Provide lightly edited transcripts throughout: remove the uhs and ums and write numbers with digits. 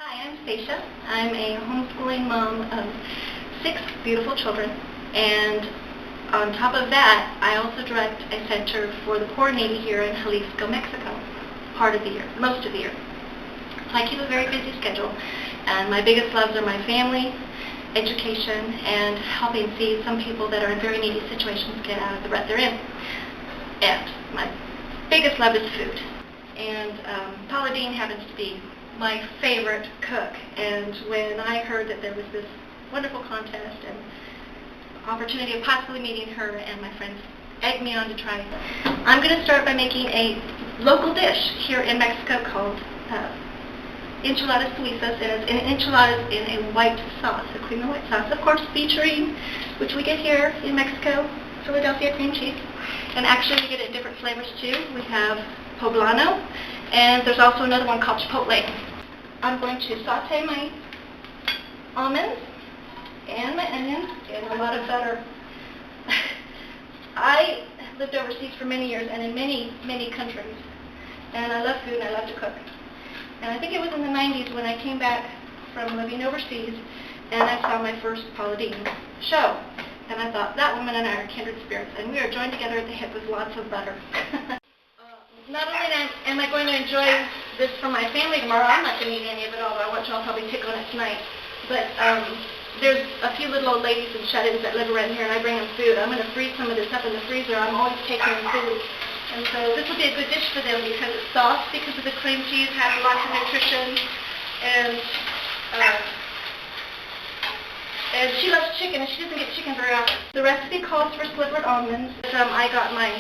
Hi, I'm Stacia. I'm a homeschooling mom of 6 beautiful children, and on top of that, I also direct a center for the poor and needy here in Jalisco, Mexico, part of the year, most of the year. So I keep a very busy schedule, and my biggest loves are my family, education, and helping see some people that are in very needy situations get out of the rut they're in. And my biggest love is food. And Paula Deen happens to be my favorite cook, and when I heard that there was this wonderful contest and opportunity of possibly meeting her and my friends egged me on to try. I'm going to start by making a local dish here in Mexico called enchiladas suizas, and it's enchiladas in a white sauce, a cream and white sauce, of course featuring, which we get here in Mexico, Philadelphia cream cheese, and actually we get it in different flavors too. We have poblano, and there's also another one called chipotle. I'm going to saute my almonds and my onions in a lot of butter. I lived overseas for many years and in many, many countries, and I love food and I love to cook. And I think it was in the 90s when I came back from living overseas and I saw my first Paula Deen show. And I thought, that woman and I are kindred spirits, and we are joined together at the hip with lots of butter. Not only am I going to enjoy this for my family tomorrow, I'm not going to eat any of it, although I want you all probably pick on it tonight. But there's a few little old ladies and shut-ins that live around here, and I bring them food. I'm going to freeze some of this up in the freezer. I'm always taking them food. And so this will be a good dish for them because it's soft, because of the cream cheese, has lots of nutrition, and she loves chicken, and she doesn't get chicken very often. The recipe calls for slivered almonds. I got my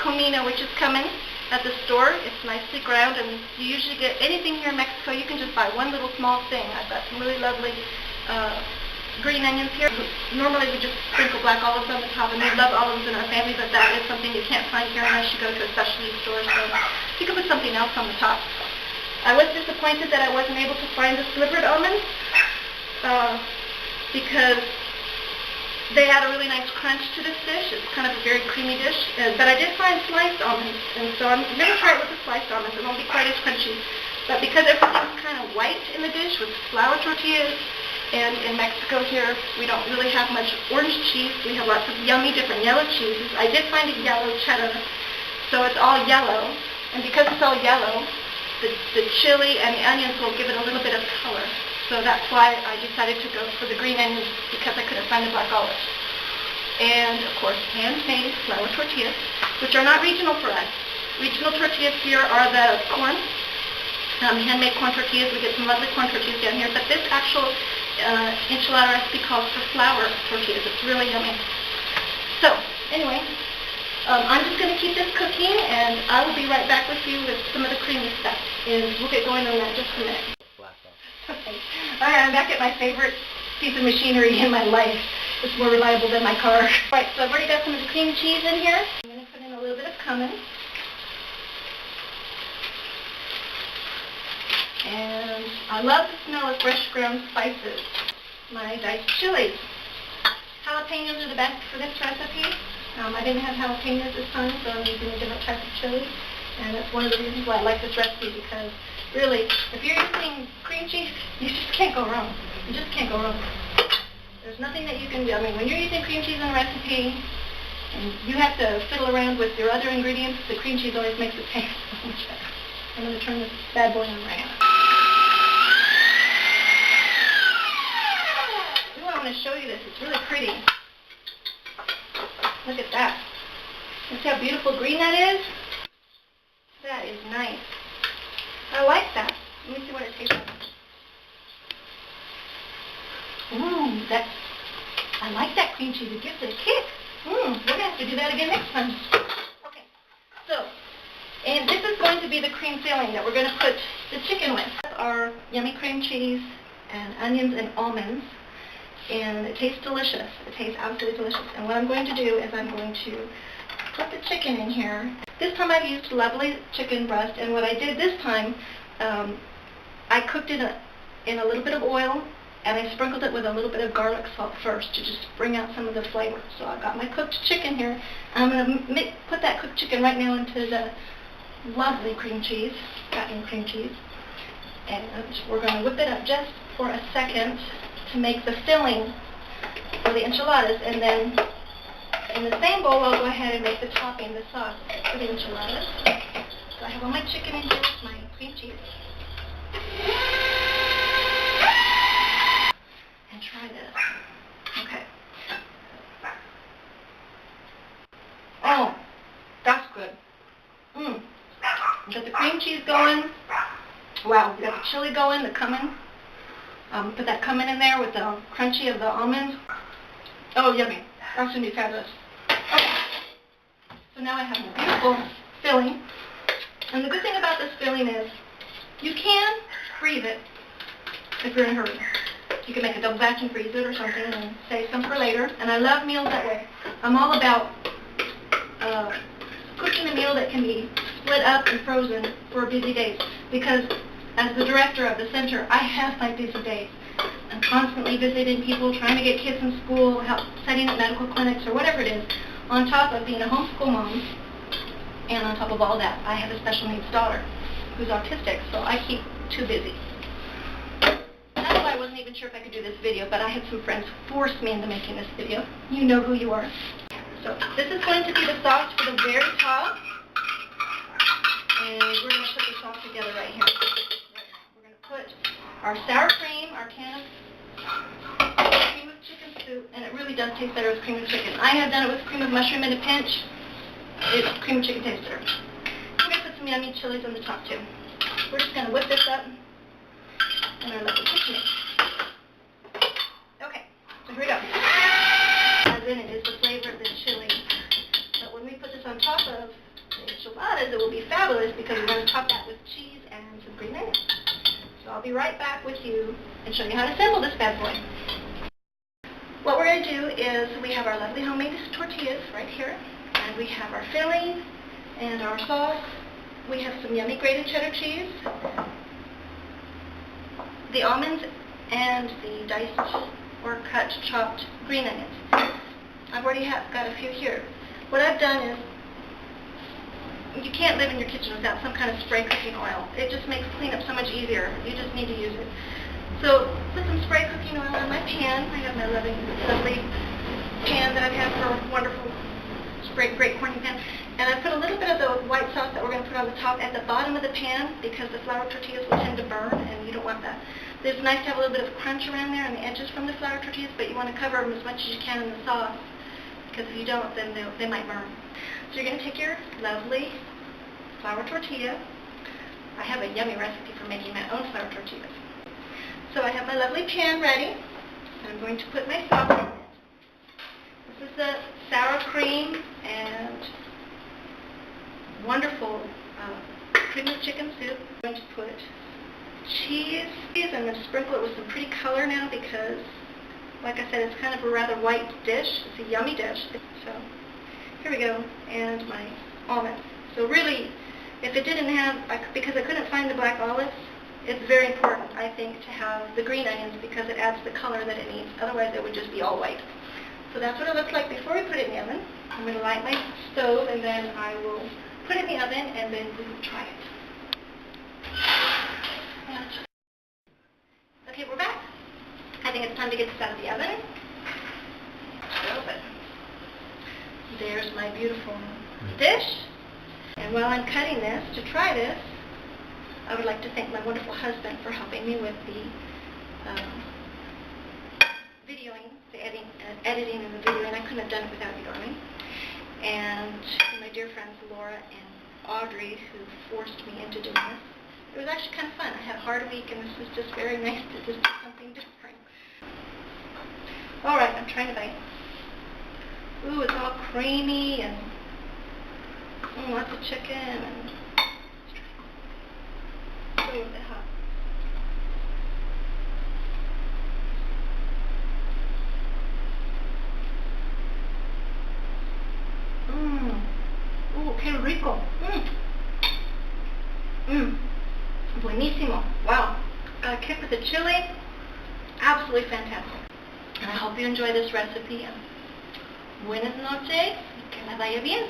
comino, which is coming at the store. It's nicely ground, and you usually get anything here in Mexico. You can just buy one little small thing. I've got some really lovely green onions here. Normally we just sprinkle black olives on the top, and we love olives in our family, but that is something you can't find here unless you go to a specialty store, so you can put something else on the top. I was disappointed that I wasn't able to find the slivered almonds because they had a really nice crunch to this dish. It's kind of a very creamy dish, but I did find sliced almonds, and so I'm going to try it with the sliced almonds. It won't be quite as crunchy, but because everything's kind of white in the dish with flour tortillas, and in Mexico here we don't really have much orange cheese. We have lots of yummy different yellow cheeses. I did find a yellow cheddar, so it's all yellow, and because it's all yellow, the chili and the onions will give it a little bit of color. So that's why I decided to go for the green onions, because I couldn't find the black olives. And of course, handmade flour tortillas, which are not regional for us. Regional tortillas here are the corn, handmade corn tortillas. We get some lovely corn tortillas down here, but this actual enchilada recipe calls for flour tortillas. It's really yummy. So anyway, I'm just going to keep this cooking, and I will be right back with you with some of the creamy stuff, and we'll get going on that in just a minute. Okay. All right, I'm back at my favorite piece of machinery in my life. It's more reliable than my car. Right, so I've already got some of the cream cheese in here. I'm going to put in a little bit of cumin. And I love the smell of fresh ground spices. My diced chilies. Jalapenos are the best for this recipe. I didn't have jalapenos this time, so I'm using a different type of chili. And that's one of the reasons why I like this recipe, because really, if you're using cream cheese, you just can't go wrong. You just can't go wrong. There's nothing that you can do. I mean, when you're using cream cheese in a recipe, and you have to fiddle around with your other ingredients, the cream cheese always makes it taste so much better. I'm going to turn this bad boy on right now. Ooh, I want to show you this. It's really pretty. Look at that. See how beautiful green that is? That is nice. I like that. Let me see what it tastes like. Ooh, I like that cream cheese. It gives it a kick. We're going to have to do that again next time. Okay, so, and this is going to be the cream filling that we're going to put the chicken with. Our yummy cream cheese and onions and almonds, and it tastes delicious. It tastes absolutely delicious. And what I'm going to do is I'm going to put the chicken in here. This time I've used lovely chicken breast, and what I did this time, I cooked it in a little bit of oil, and I sprinkled it with a little bit of garlic salt first to just bring out some of the flavor. So I've got my cooked chicken here. I'm going to put that cooked chicken right now into the lovely cream cheese, gotten cream cheese. And we're going to whip it up just for a second to make the filling for the enchiladas. And then in the same bowl, I'll go ahead and make the topping, the sauce for the enchiladas. So I have all my chicken in here with my cream cheese. And try this. Okay. Oh, that's good. Got the cream cheese going. Wow, we got the chili going, the cumin. Put that cumin in there with the crunchy of the almonds. Oh, yummy. That's going to be fabulous. Okay. So now I have a beautiful filling. And the good thing about this filling is you can freeze it if you're in a hurry. You can make a double batch and freeze it or something and save some for later. And I love meals that way. I'm all about cooking a meal that can be split up and frozen for busy days. Because as the director of the center, I have my busy days. I'm constantly visiting people, trying to get kids in school, help setting up medical clinics or whatever it is, on top of being a homeschool mom. And on top of all that, I have a special needs daughter who's autistic, so I keep too busy. That's why I wasn't even sure if I could do this video, but I had some friends who forced me into making this video. You know who you are. So this is going to be the sauce for the very top. And we're going to put the sauce together right here. We're going to put our sour cream, our can of cream of chicken soup, and it really does taste better with cream of chicken. I have done it with cream of mushroom in a pinch. Cream of chicken tastes better. We're going to put some yummy chilies on the top too. We're just going to whip this up in our little KitchenAid. Okay, so here we go. As in it is the flavor of the chili. But when we put this on top of the enchiladas, it will be fabulous because we're going to top that with cheese and some green onions. So I'll be right back with you and show you how to assemble this bad boy. What we're going to do is we have our lovely homemade tortillas right here. And we have our filling and our sauce. We have some yummy grated cheddar cheese, the almonds, and the diced or cut chopped green onions. I've already got a few here. What I've done is, you can't live in your kitchen without some kind of spray cooking oil. It just makes cleanup so much easier. You just need to use it. So put some spray cooking oil on my pan. I have my lovely pan that I've had for a wonderful great corning pan. And I put a little bit of the white sauce that we're going to put on the top at the bottom of the pan because the flour tortillas will tend to burn and you don't want that. It's nice to have a little bit of crunch around there on the edges from the flour tortillas, but you want to cover them as much as you can in the sauce because if you don't, then they might burn. So you're going to take your lovely flour tortilla. I have a yummy recipe for making my own flour tortillas. So I have my lovely pan ready. I'm going to put my sauce in it. This is the sour cream and wonderful cream of chicken soup. I'm going to put cheese. I'm going to sprinkle it with some pretty color now because, like I said, it's kind of a rather white dish. It's a yummy dish. So here we go. And my almonds. So really, if it didn't have, because I couldn't find the black olives, it's very important, I think, to have the green onions because it adds the color that it needs. Otherwise, it would just be all white. So that's what it looks like before we put it in the oven. I'm going to light my stove and then I will put it in the oven and then we will try it. Okay, we're back. I think it's time to get this out of the oven. Open. There's my beautiful dish. And while I'm cutting this, to try this, I would like to thank my wonderful husband for helping me with the videoing, the editing and the videoing. I couldn't have done it without you, darling. And my dear friends Laura and Audrey, who forced me into doing this. It was actually kind of fun. I had a hard week, and this was just very nice to just do something different. All right, I'm trying to bite. Ooh, it's all creamy and lots of chicken and a little bit hot. Qué rico. Buenísimo. Wow. Got a kick with the chili. Absolutely fantastic. And I hope you enjoy this recipe. Buenas noches. Que la vaya bien.